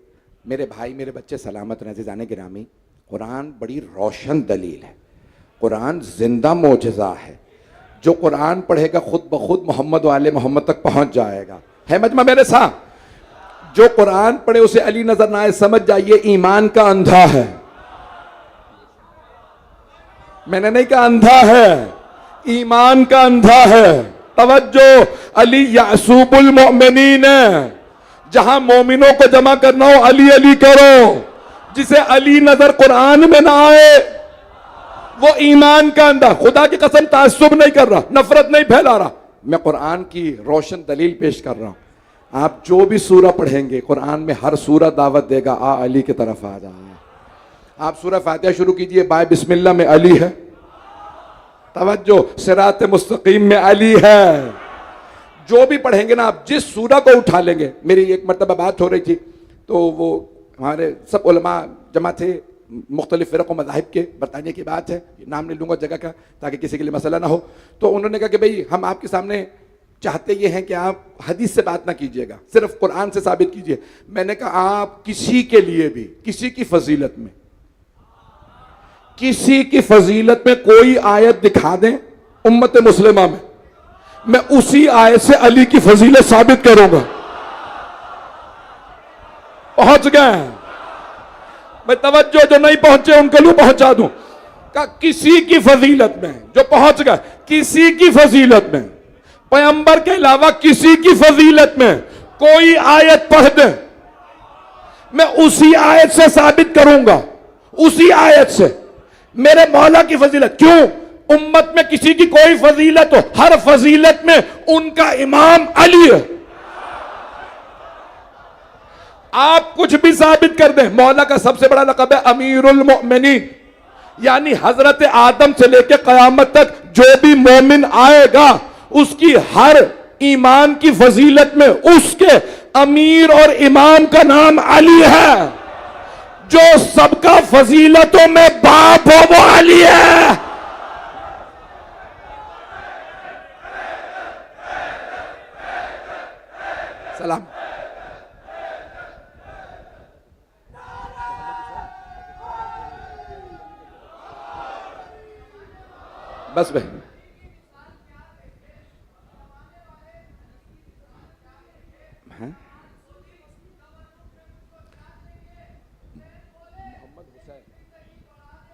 मेरे भाई मेरे बच्चे सलामत रहें। जाने गिरामी, कुरान बड़ी रोशन दलील है, कुरान जिंदा मोजज़ा है। जो कुरान पढ़ेगा खुद ब खुद मोहम्मद वाले मोहम्मद तक पहुंच जाएगा। है मजमा मेरे साथ? जो कुरान पढ़े उसे अली नजर ना आए, समझ जाइए ईमान का अंधा है। मैंने नहीं कहा अंधा है, ईमान का अंधा है। तवज्जो, अली यासूबुल मोमिनीन है। जहां मोमिनों को जमा करना हो अली अली करो। जिसे अली नजर कुरान में ना आए वो ईमान का अंधा। खुदा की कसम ताज्जुब नहीं कर रहा, नफरत नहीं फैला रहा, मैं कुरान की रोशन दलील पेश कर रहा हूं। आप जो भी सूरा पढ़ेंगे कुरान में हर सूरा दावत देगा, आ अली की तरफ आ जाए। आप सूरा फातिहा शुरू कीजिए, बाय बिस्मिल्लाह में अली है। तवज्जो, सिरात मुस्तकीम में अली है। जो भी पढ़ेंगे ना, आप जिस सूरा को उठा लेंगे। मेरी एक मरतबा बात हो रही थी, तो वो हमारे सब उलमा जमा थे, मुख्तलिफ फ़िरक़ व मज़ाहिब के, बरतानिया की बात है, नाम नहीं लूँगा जगह का ताकि किसी के लिए मसला ना हो। तो उन्होंने कहा कि भाई हम आपके सामने चाहते ये हैं कि आप हदीस से बात ना कीजिएगा, सिर्फ कुरान से साबित कीजिए। मैंने कहा आप किसी के लिए भी, किसी की फजीलत में, किसी की फजीलत में कोई आयत दिखा दें उम्मत मुस्लिमा में, मैं उसी आयत से अली की फजीलत साबित करूंगा। पहुंच गए मैं? तवज्जो, जो नहीं पहुंचे उनके लिए पहुंचा दूं। का किसी की फजीलत में, जो पहुंच गए, किसी की फजीलत में, पैगंबर के अलावा किसी की फजीलत में कोई आयत पढ़ दे, मैं उसी आयत से साबित करूंगा, उसी आयत से मेरे मौला की फजीलत। क्यों? उम्मत में किसी की कोई फजीलत हो, हर फजीलत में उनका इमाम अली है। आप कुछ भी साबित कर दें, मौला का सबसे बड़ा लक़ब है अमीरुल मोमिनीन, यानी हजरत आदम से लेकर कयामत तक जो भी मोमिन आएगा उसकी हर ईमान की फजीलत में उसके अमीर और इमाम का नाम अली है। जो सबका फजीलतों में बाप हो वो अली है। बस भाई, हैं?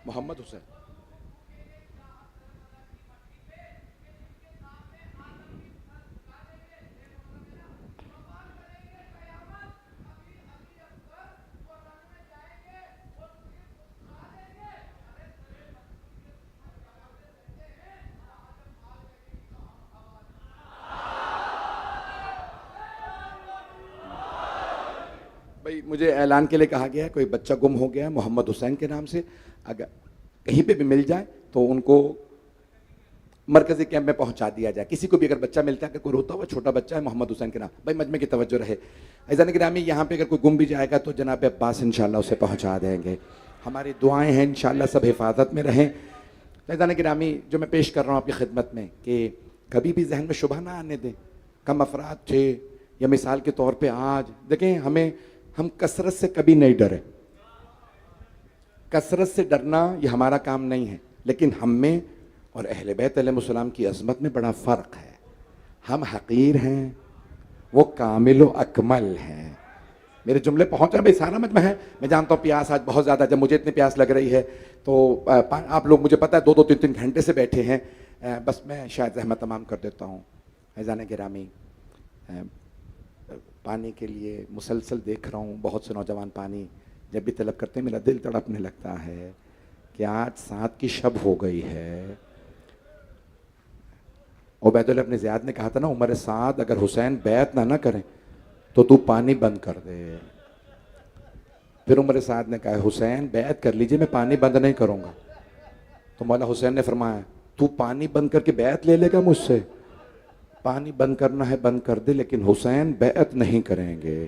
मोहम्मद हुसैन। भाई मुझे ऐलान के लिए कहा गया है, कोई बच्चा गुम हो गया है मोहम्मद हुसैन के नाम से, अगर कहीं पे भी मिल जाए तो उनको मरकजी कैंप में पहुंचा दिया जाए। किसी को भी अगर बच्चा मिलता है, अगर कोई रोता हुआ छोटा बच्चा है मोहम्मद हुसैन के नाम, भाई मजमे की तवज्जो रहे। ऐसा नहीं कि यहाँ पे अगर कोई गुम भी जाएगा तो जनाब अब्बास इंशाल्लाह उसे पहुंचा देंगे। हमारी दुआएं हैं इंशाल्लाह सब हिफाजत में रहें। फैज़ान गिरामी, जो मैं पेश कर रहा हूँ आपकी खिदमत में कि कभी भी जहन में शुबह ना आने दें। कम अफराद थे या मिसाल के तौर पे आज देखें, हम कसरत से कभी नहीं डरे। कसरत से डरना ये हमारा काम नहीं है, लेकिन हम में और अहले बैत अलैहिस्सलाम की अज़मत में बड़ा फ़र्क है। हम हक़ीर हैं, वो कामिल व अकमल हैं। मेरे जुमले पहुँच रहे भाई, सारा मजमा है। मैं जानता हूँ प्यास आज बहुत ज़्यादा, जब मुझे इतनी प्यास लग रही है तो आप लोग मुझे पता है 2-2 3-3 घंटे से बैठे हैं। बस मैं शायद जहमत तमाम कर देता हूँ। फैज़ान गिरामी, पानी के लिए मुसलसल देख रहा हूँ, बहुत से नौजवान पानी जब भी तलब करते हैं मेरा दिल तड़पने लगता है कि आज 7 की शब हो गई है। उबैदुल्लाह इब्न ज़ियाद ने कहा था ना, उमर साद अगर हुसैन बैत ना करें तो तू पानी बंद कर दे। फिर उमर साद ने कहा हुसैन बैत कर लीजिए, मैं पानी बंद नहीं करूँगा। तो मौला हुसैन ने फरमाया तू पानी बंद करके बैत ले लेगा मुझसे? पानी बंद करना है बंद कर दे, लेकिन हुसैन बैत नहीं करेंगे।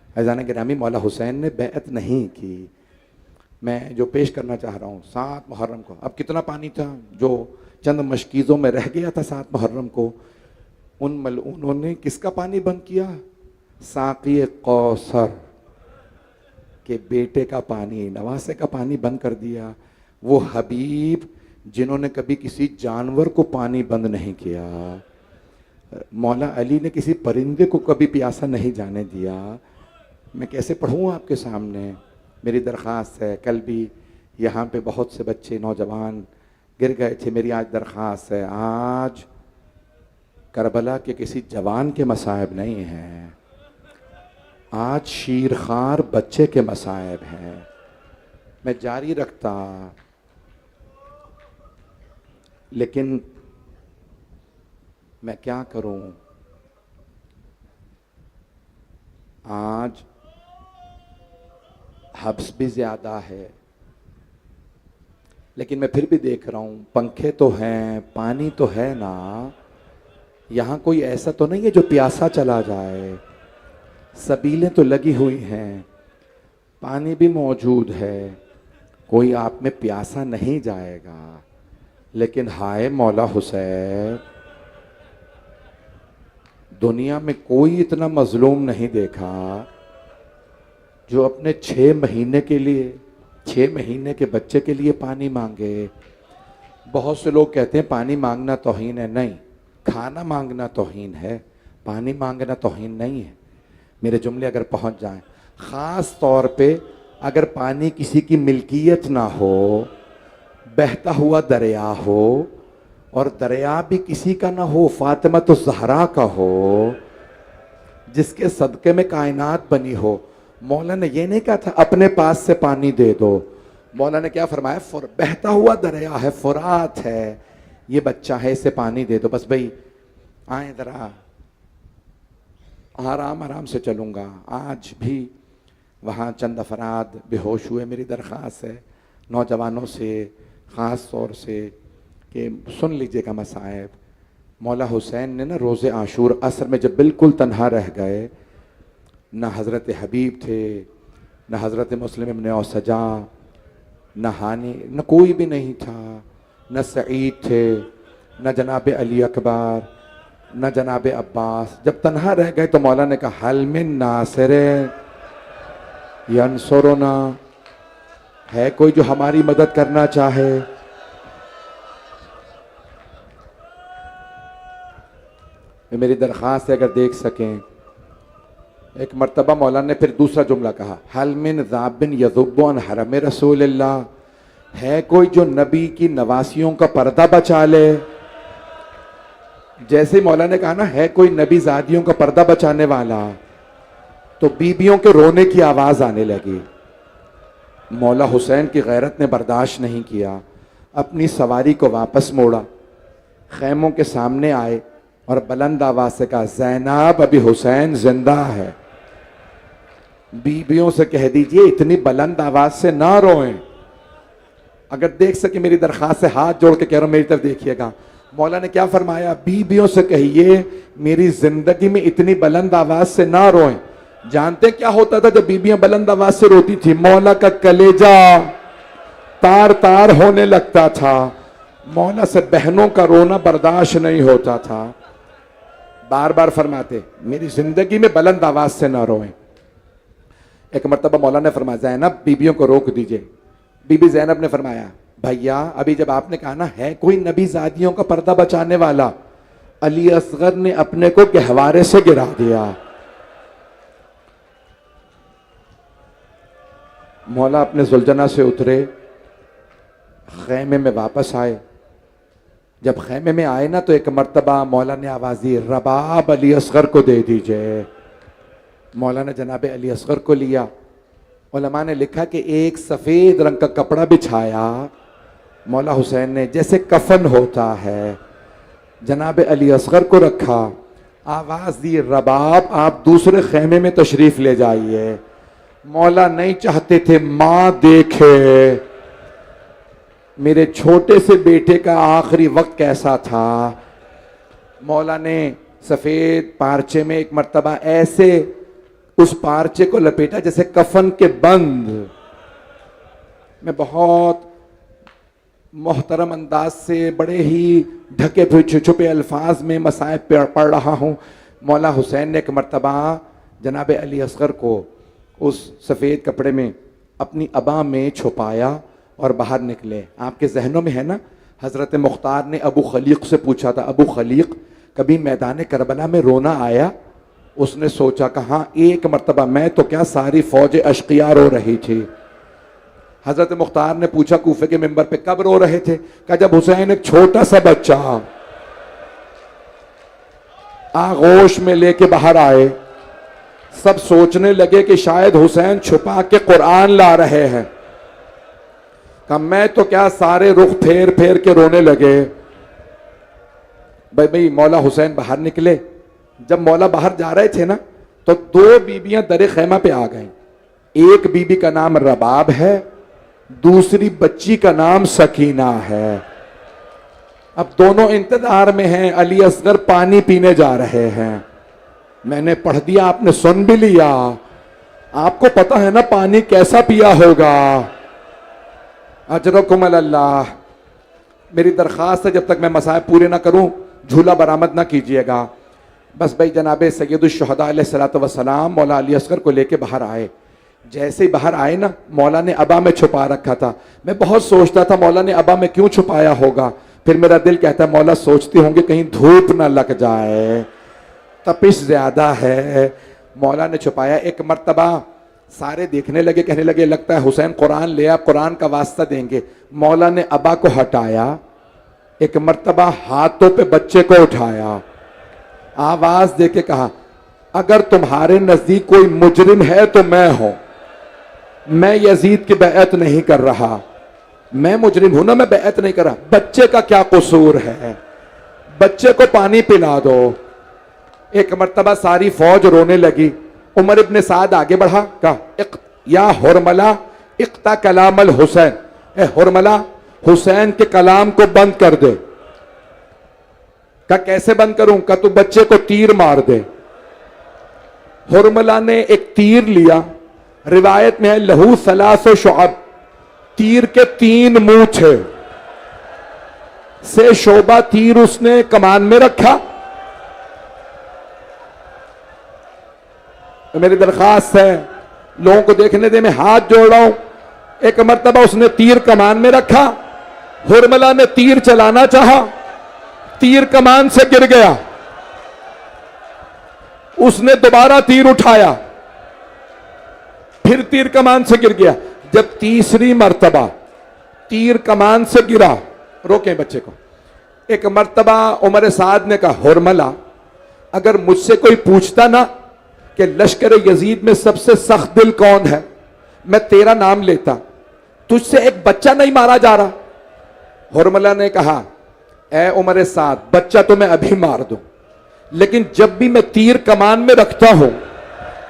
फैज़ान गिरामी, मौला हुसैन ने बैत नहीं की। मैं जो पेश करना चाह रहा हूँ 7 मुहर्रम को, अब कितना पानी था जो चंद मशकीज़ों में रह गया था 7 मुहर्रम को, उन मलऊनों ने किसका पानी बंद किया? साक़ी कौसर के बेटे का पानी, नवासे का पानी बंद कर दिया। वो हबीब जिन्होंने कभी किसी जानवर को पानी बंद नहीं किया। मौला अली ने किसी परिंदे को कभी प्यासा नहीं जाने दिया। मैं कैसे पढ़ूँ आपके सामने? मेरी दरख्वास्त है, कल भी यहाँ पे बहुत से बच्चे नौजवान गिर गए थे। मेरी आज दरख्वास्त है, आज करबला के किसी जवान के मसाइब नहीं हैं, आज शीरखार बच्चे के मसाइब हैं। मैं जारी रखता, लेकिन मैं क्या करूं? आज हब्स भी ज्यादा है, लेकिन मैं फिर भी देख रहा हूं पंखे तो हैं, पानी तो है ना। यहां कोई ऐसा तो नहीं है जो प्यासा चला जाए। सबीलें तो लगी हुई हैं, पानी भी मौजूद है, कोई आप में प्यासा नहीं जाएगा। लेकिन हाय मौला हुसैन, दुनिया में कोई इतना मजलूम नहीं देखा जो अपने 6 महीने के लिए, 6 महीने के बच्चे के लिए पानी मांगे। बहुत से लोग कहते हैं पानी मांगना तौहीन है। नहीं, खाना मांगना तौहीन है, पानी मांगना तौहीन नहीं है। मेरे जुमले अगर पहुंच जाएं, ख़ास तौर पे अगर पानी किसी की मिल्कियत ना हो, बहता हुआ दरिया हो, और दरिया भी किसी का ना हो, फातिमा तो ज़हरा का हो, जिसके सदक़े में कायनात बनी हो। मौला ने ये नहीं कहा था अपने पास से पानी दे दो। मौला ने क्या फरमाया? बहता हुआ दरिया है, फुरात है, ये बच्चा है, इसे पानी दे दो। बस भाई आए ज़रा, आराम आराम से चलूँगा। आज भी वहाँ चंद अफराद बेहोश हुए। मेरी दरख्वास्त है नौजवानों से, ख़ास तौर से, कि सुन लीजिएगा मसाइब। मौला हुसैन ने ना रोज़े आशूर असर में जब बिल्कुल तन्हा रह गए, न हज़रत हबीब थे, न हज़रत मुस्लिम इब्न औसजा, न हानी, न कोई भी नहीं था, न सईद थे, न जनाब अली अकबर, न जनाब अब्बास। जब तन्हा रह गए तो मौला ने कहा हल मिन नासिर यंसुरुना, है कोई जो हमारी मदद करना चाहे? मेरी दरख्वास्त है अगर देख सकें। एक मर्तबा मौलाना ने फिर दूसरा जुमला कहा, हल मिन ज़ाबिन यज़ुब्बु अन हरम रसूलिल्लाह, है कोई जो नबी की नवासियों का पर्दा बचा ले। जैसे ही मौलाना ने कहा ना, है कोई नबी ज़ादियों का पर्दा बचाने वाला, तो बीबियों के रोने की आवाज़ आने लगी। मौला हुसैन की गैरत ने बर्दाश्त नहीं किया, अपनी सवारी को वापस मोड़ा, खैमों के सामने आए और बुलंद आवाज से कहा, ज़ैनब अभी हुसैन जिंदा है, बीबियों से कह दीजिए इतनी बुलंद आवाज से ना रोएं। अगर देख सके मेरी दरख्वास्त से हाथ जोड़ के कह रहा हूं, मेरी तरफ देखिएगा। मौला ने क्या फरमाया, बीबियों से कहिए मेरी जिंदगी में इतनी बुलंद आवाज से ना रोएं। जानते क्या होता था जब बीबियां बुलंद आवाज से रोती थी? मौला का कलेजा तार तार होने लगता था। मौला से बहनों का रोना बर्दाश्त नहीं होता था। बार बार फरमाते, मेरी जिंदगी में बुलंद आवाज से ना रोएं। एक मर्तबा मौला ने फरमाया, ज़ैनब बीबियों को रोक दीजिए। बीबी ज़ैनब ने फरमाया, भैया अभी जब आपने कहा ना, है कोई नबी ज़ादियों का पर्दा बचाने वाला, अली असगर ने अपने को गहवारे से गिरा दिया। मौला अपने सुलझना से उतरे, खैमे में वापस आए। जब खैमे में आए ना, तो एक मर्तबा मौला ने आवाज दी, रबाब अली असगर को दे दीजिए। मौला ने जनाब अली असगर को लिया। उलमा ने लिखा कि एक सफेद रंग का कपड़ा बिछाया मौला हुसैन ने, जैसे कफन होता है, जनाब अली असगर को रखा। आवाज दी, रबाब आप दूसरे खैमे में तशरीफ ले जाइए। मौला नहीं चाहते थे मां देखे मेरे छोटे से बेटे का आखिरी वक्त कैसा था। मौला ने सफेद पारचे में एक मर्तबा ऐसे उस पारचे को लपेटा जैसे कफन के बंद। मैं बहुत मोहतरम अंदाज से बड़े ही ढके हुए छुपे अल्फाज में मसाइब पढ़ रहा हूँ। मौला हुसैन ने एक मर्तबा जनाब अली असगर को उस सफ़ेद कपड़े में अपनी अबा में छुपाया और बाहर निकले। आपके जहनों में है ना, हज़रत मुख्तार ने अबू खलीक से पूछा था, अबू खलीक कभी मैदान करबला में रोना आया? उसने सोचा, कहा एक मर्तबा, मैं तो क्या सारी फौज अशकिया रो रही थी। हज़रत मुख्तार ने पूछा कूफे के मिंबर पे, कब रो रहे थे? कहा जब हुसैन एक छोटा सा बच्चा आगोश में लेके बाहर आए, सब सोचने लगे कि शायद हुसैन छुपा के कुरान ला रहे हैं। कहा मैं तो क्या सारे रुख फेर फेर के रोने लगे। भाई मौला हुसैन बाहर निकले। जब मौला बाहर जा रहे थे ना, तो दो बीबियां दरे खैमा पे आ गईं। एक बीबी का नाम रबाब है, दूसरी बच्ची का नाम सकीना है। अब दोनों इंतजार में हैं, अली असगर पानी पीने जा रहे हैं। मैंने पढ़ दिया, आपने सुन भी लिया। आपको पता है ना पानी कैसा पिया होगा। अजरकुम अल्लाह। मेरी दरख्वास्त है, जब तक मैं मसाइब पूरे ना करूं झूला बरामद ना कीजिएगा। बस भाई जनाबे सैयदुश्शुहदा अलैहिस्सलातु वस्सलाम मौला अली असगर को लेके बाहर आए। जैसे ही बाहर आए ना, मौला ने अबा में छुपा रखा था। मैं बहुत सोचता था मौला ने अबा में क्यों छुपाया होगा। फिर मेरा दिल कहता है मौला सोचते होंगे कहीं धूप ना लग जाए, तपिश ज्यादा है। मौला ने छुपाया। एक मर्तबा सारे देखने लगे, कहने लगे लगता है हुसैन कुरान ले आ, कुरान का वास्ता देंगे। मौला ने अबा को हटाया। एक मर्तबा हाथों पे बच्चे को उठाया, आवाज दे के कहा, अगर तुम्हारे नजदीक कोई मुजरिम है तो मैं हूं। मैं यजीद की बैअत नहीं कर रहा। मैं मुजरिम हूं ना, मैं बैअत नहीं कर रहा। बच्चे का क्या कसूर है? बच्चे को पानी पिला दो। एक मर्तबा सारी फौज रोने लगी। उमर इब्ने साद आगे बढ़ा, कहा या हुरमला इक्ता कलाम अल हुसैन, ए हुरमला हुसैन के कलाम को बंद कर दे। कहा कैसे बंद करूं? कहा तू बच्चे को तीर मार दे। हुरमला ने एक तीर लिया। रिवायत में है लहू सलासो शुअब, तीर के 3 मूंछे से शोभा तीर उसने कमान में रखा। तो मेरी दरखास्त है, लोगों को देखने दे, मैं हाथ जोड़ रहा हूं। एक मर्तबा उसने तीर कमान में रखा। हुरमला ने तीर चलाना चाहा, तीर कमान से गिर गया। उसने दोबारा तीर उठाया, फिर तीर कमान से गिर गया। जब तीसरी मर्तबा तीर कमान से गिरा, रोकें बच्चे को, एक मर्तबा उमर साद ने कहा, हुरमला, अगर मुझसे कोई पूछता ना कि लश्कर यजीद में सबसे सख्त दिल कौन है, मैं तेरा नाम लेता, तुझसे एक बच्चा नहीं मारा जा रहा। हुरमला ने कहा, ए उमर साद, बच्चा तो मैं अभी मार दूं, लेकिन जब भी मैं तीर कमान में रखता हूं,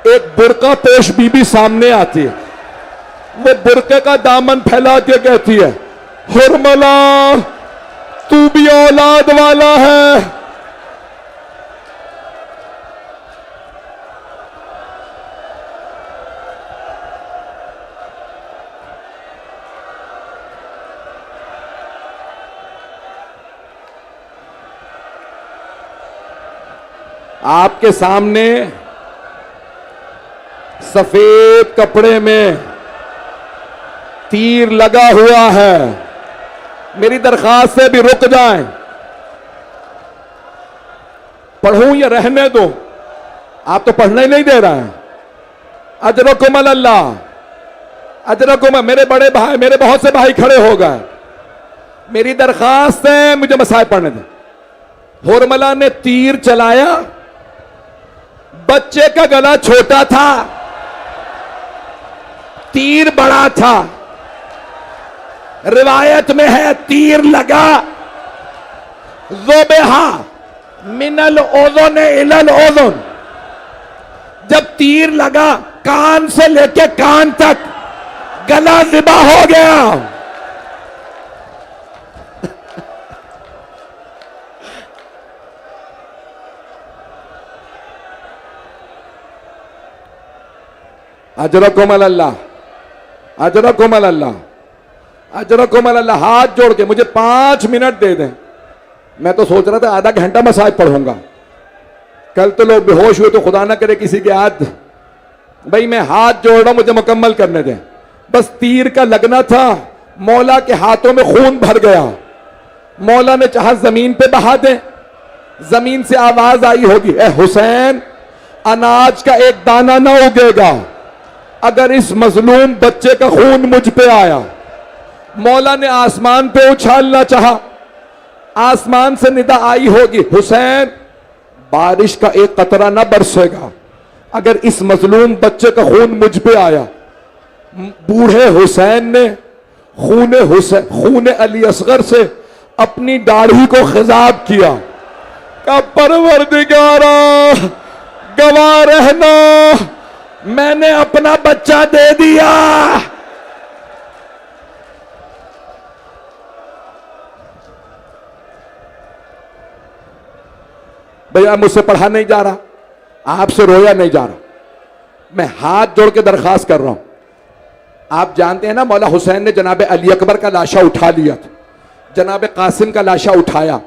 एक बुरका पोश बीबी सामने आती है, वो बुरके का दामन फैला के कहती है, हुरमला तू भी औलाद वाला है। आपके सामने सफेद कपड़े में तीर लगा हुआ है। मेरी दरखास्त से भी रुक जाएं। पढ़ूं या रहने दो? आप तो पढ़ने ही नहीं दे रहे हैं। अजरकुम अल्लाह, अजरकुम, मेरे बड़े भाई, मेरे बहुत से भाई खड़े हो गए। मेरी दरखास्त है, मुझे मसाइल पढ़ने दें। हुरमला ने तीर चलाया, बच्चे का गला छोटा था, तीर बड़ा था। रिवायत में है तीर लगा ज़ुबहा मिनल ओज़ुन इलल ओज़ुन, जब तीर लगा कान से लेके कान तक गला ज़िबा हो गया। अजरकुम अल्लाह, अजरकुम अल्लाह, अजरकुम अल्लाह। हाथ जोड़ के मुझे 5 मिनट दे दें। मैं तो सोच रहा था आधा घंटा मसाज पढ़ूंगा। कल तो लोग बेहोश हुए तो खुदा ना करे किसी के हाथ। भाई मैं हाथ जोड़ रहा हूं, मुझे मुकम्मल करने दें। बस तीर का लगना था, मौला के हाथों में खून भर गया। मौला ने चाहा जमीन पे बहा दें, जमीन से आवाज आई होगी, ए हुसैन, अनाज का एक दाना ना उगेगा अगर इस मजलूम बच्चे का खून मुझ पे आया। मौला ने आसमान पे उछालना चाहा, आसमान से निदा आई होगी, हुसैन, बारिश का एक कतरा ना बरसेगा अगर इस मजलूम बच्चे का खून मुझ पे आया। बूढ़े हुसैन ने खून अली असगर से अपनी दाढ़ी को खिजाब किया का परवरदिगारा गवाह रहना, मैंने अपना बच्चा दे दिया। भैया मुझसे पढ़ा नहीं जा रहा, आपसे रोया नहीं जा रहा, मैं हाथ जोड़ के दरखास्त कर रहा हूं। आप जानते हैं ना मौला हुसैन ने जनाब अली अकबर का लाशा उठा लिया था, जनाब कासिम का लाशा उठाया,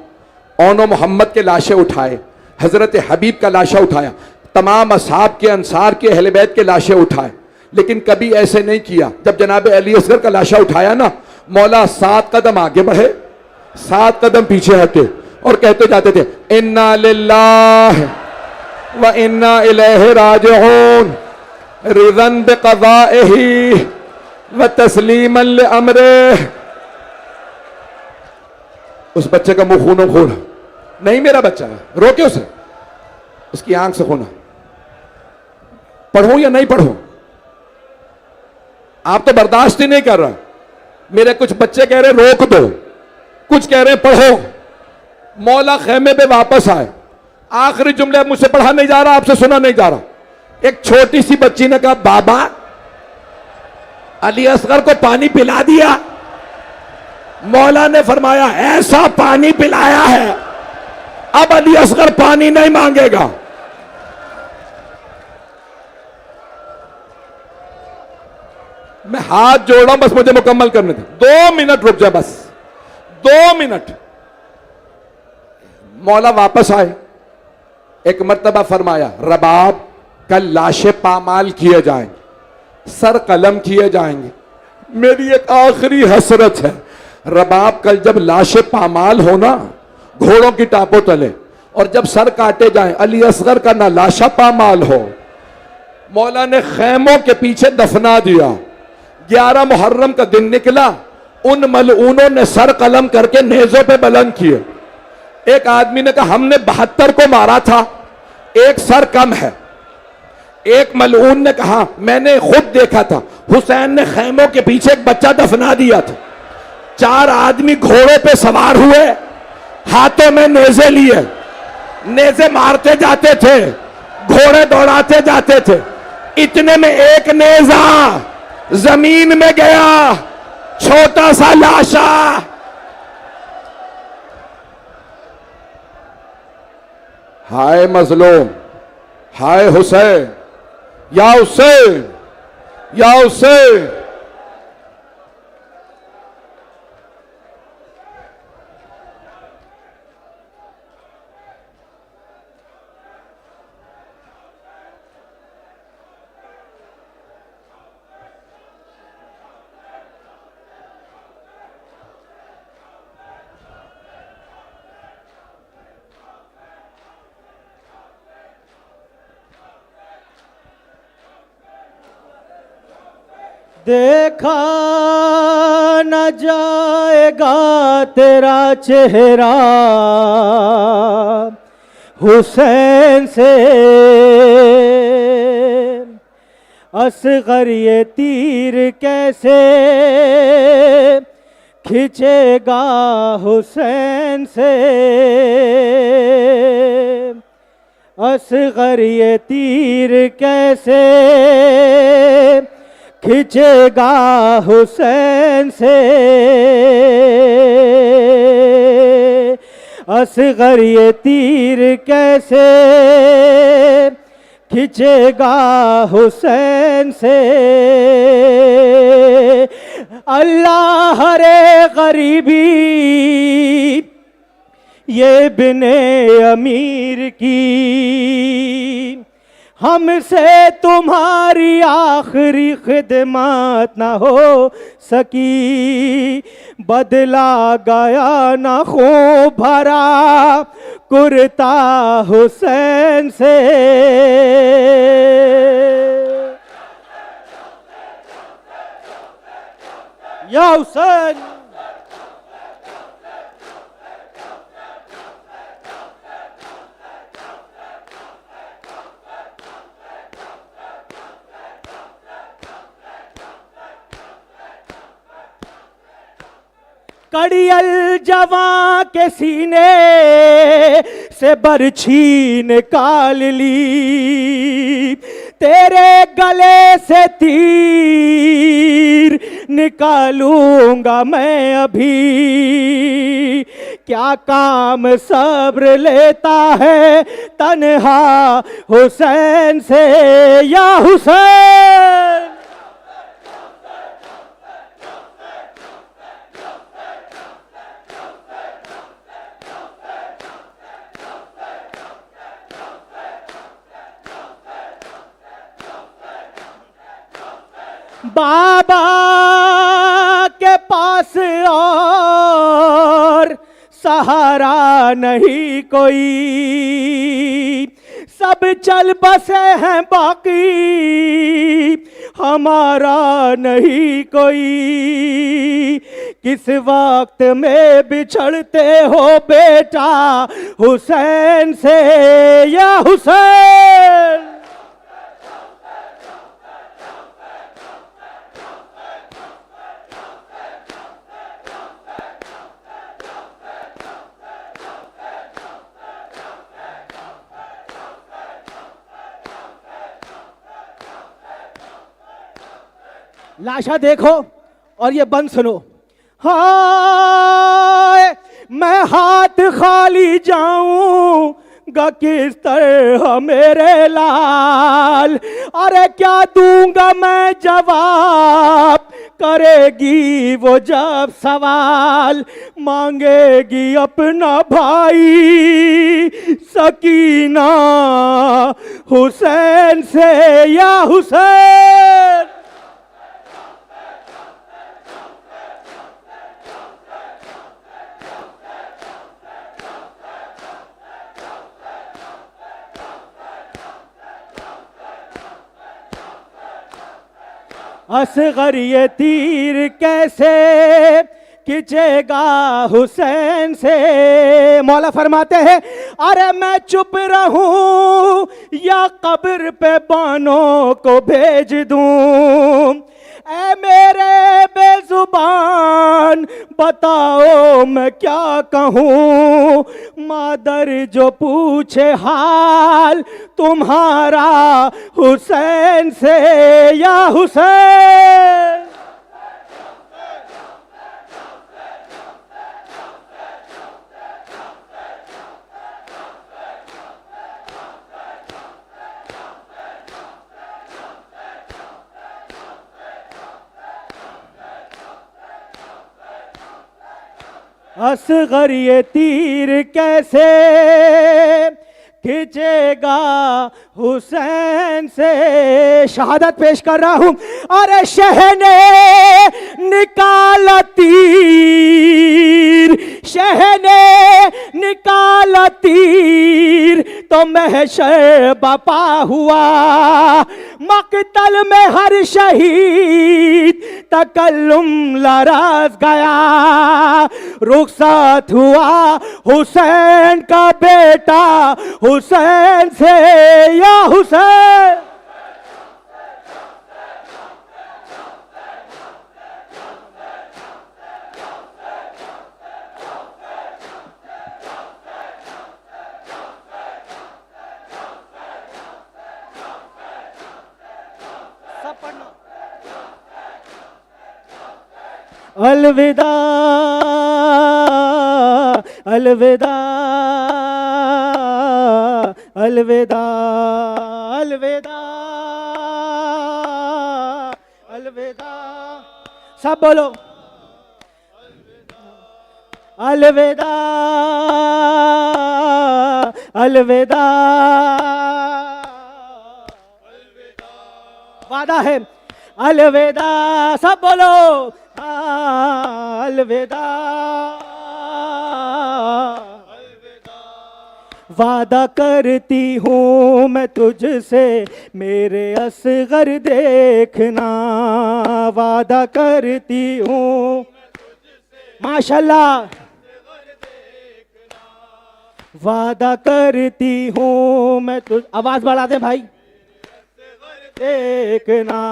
ओनो मोहम्मद के लाशे उठाए, हजरत हबीब का लाशा उठाया, तमाम असहाब के, अंसार के, अहले बैत के लाशे उठाए, लेकिन कभी ऐसे नहीं किया। जब जनाब अली असगर का लाशा उठाया ना, मौला 7 कदम आगे बढ़े, 7 कदम पीछे हटे और कहते जाते थे, इन्ना लिल्लाह व इन्ना इलैहि राजिऊन, रिज़न बिक़ज़ाइही व तस्लीमन लिअम्रिही। उस बच्चे का मुंह खूनो खून, नहीं मेरा बच्चा है, रोके उसे, उसकी आंख से खून। पढ़ूं या नहीं पढ़ूं? आप तो बर्दाश्त ही नहीं कर रहा। मेरे कुछ बच्चे कह रहे रोक दो, कुछ कह रहे पढ़ो। मौला खेमे पे वापस आए, आखिरी जुमले मुझसे पढ़ा नहीं जा रहा, आपसे सुना नहीं जा रहा। एक छोटी सी बच्ची ने कहा, बाबा अली असगर को पानी पिला दिया। मौला ने फरमाया, ऐसा पानी पिलाया है अब अली असगर पानी नहीं मांगेगा। मैं हाथ जोड़ रहा हूं, बस मुझे मुकम्मल करने दे। 2 मिनट रुक जाए, बस 2 मिनट। मौला वापस आए, एक मर्तबा फरमाया, रबाब कल लाशें पामाल किए जाएंगे, सर कलम किए जाएंगे। मेरी एक आखिरी हसरत है, रबाब कल जब लाशें पामाल हो ना, घोड़ों की टापों तले, और जब सर काटे जाएं, अली असगर का ना लाशा पामाल हो, मौला ने खैमों के पीछे दफना दिया। 11 मुहर्रम का दिन निकला, उन मलऊनों ने सर कलम करके नेजों पे बुलंद किए। एक आदमी ने कहा हमने 72 को मारा था, एक सर कम है। एक मलऊन ने कहा मैंने खुद देखा था, हुसैन ने खैमों के पीछे एक बच्चा दफना दिया था। 4 आदमी घोड़ों पे सवार हुए, हाथों में नेजे लिए, नेजे मारते जाते थे, घोड़े दौड़ाते जाते थे। इतने में एक नेजा जमीन में गया, छोटा सा लाशा। हाय मजलूम, हाय हुसैन, या हुसैन, या हुसैन। देखा न जाएगा तेरा चेहरा हुसैन से, असगर ये तीर कैसे खींचेगा हुसैन से, असगर ये तीर कैसे खींचेगा हुसैन से, असगर ये तीर कैसे खींचेगा हुसैन से। अल्लाह रे गरीबी ये बिने अमीर की, हमसे तुम्हारी आखिरी खिदमत ना हो सकी, बदला गया ना खून भरा कुर्ता हुसैन से। या हुसैन, कड़ियल जवां के सीने से बरछी निकाल ली, तेरे गले से तीर निकालूंगा मैं अभी, क्या काम सब्र लेता है तन्हा हुसैन से। या हुसैन, बाबा के पास और सहारा नहीं कोई, सब चल बसे हैं बाकी हमारा नहीं कोई, किस वक्त में बिछड़ते हो बेटा हुसैन से। या हुसैन, लाशा देखो और ये बंद सुनो। हाय मैं हाथ खाली जाऊंगा किस तरह मेरे लाल, अरे क्या दूंगा मैं जवाब करेगी वो जब सवाल, मांगेगी अपना भाई सकीना हुसैन से। या हुसैन, असगर ये तीर कैसे खिंचेगा हुसैन से। मौला फरमाते हैं अरे मैं चुप रहूं या कब्र पे बानों को भेज दूं। ऐ मेरे बेजुबान बताओ मैं क्या कहूँ। मादर जो पूछे हाल तुम्हारा हुसैन से या हुसैन। असगर ये तीर कैसे खिंचेगा हुसैन से। शहादत पेश कर रहा हूं। अरे शहने निकाला तीर, शहने निकाला तीर तो महशर बपा हुआ। मकतल में हर शहीद तकल्लुम लराज गया। रुखसात हुआ हुसैन का बेटा हुसैन से या हुसैन। सब पढ़ना। अलविदा अलविदा अलविदा अलविदा अलविदा। सब बोलो अलविदा अलविदा। वादा है अलविदा। सब बोलो अलविदा। वादा करती हूँ मैं तुझसे मेरे असगर देखना। वादा करती हूँ माशाल्लाह। वादा करती हूँ मैं तुझ। आवाज बढ़ा दे भाई। देखना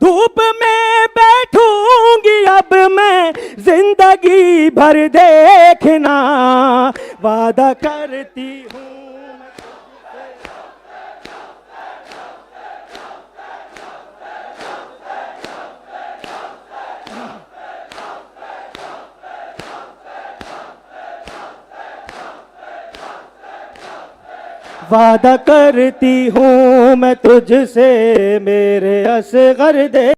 धूप में बैठूंगी अब मैं जिंदगी भर देखना। वादा करती हूँ वादा करती हूँ मैं तुझसे मेरे असगर दे।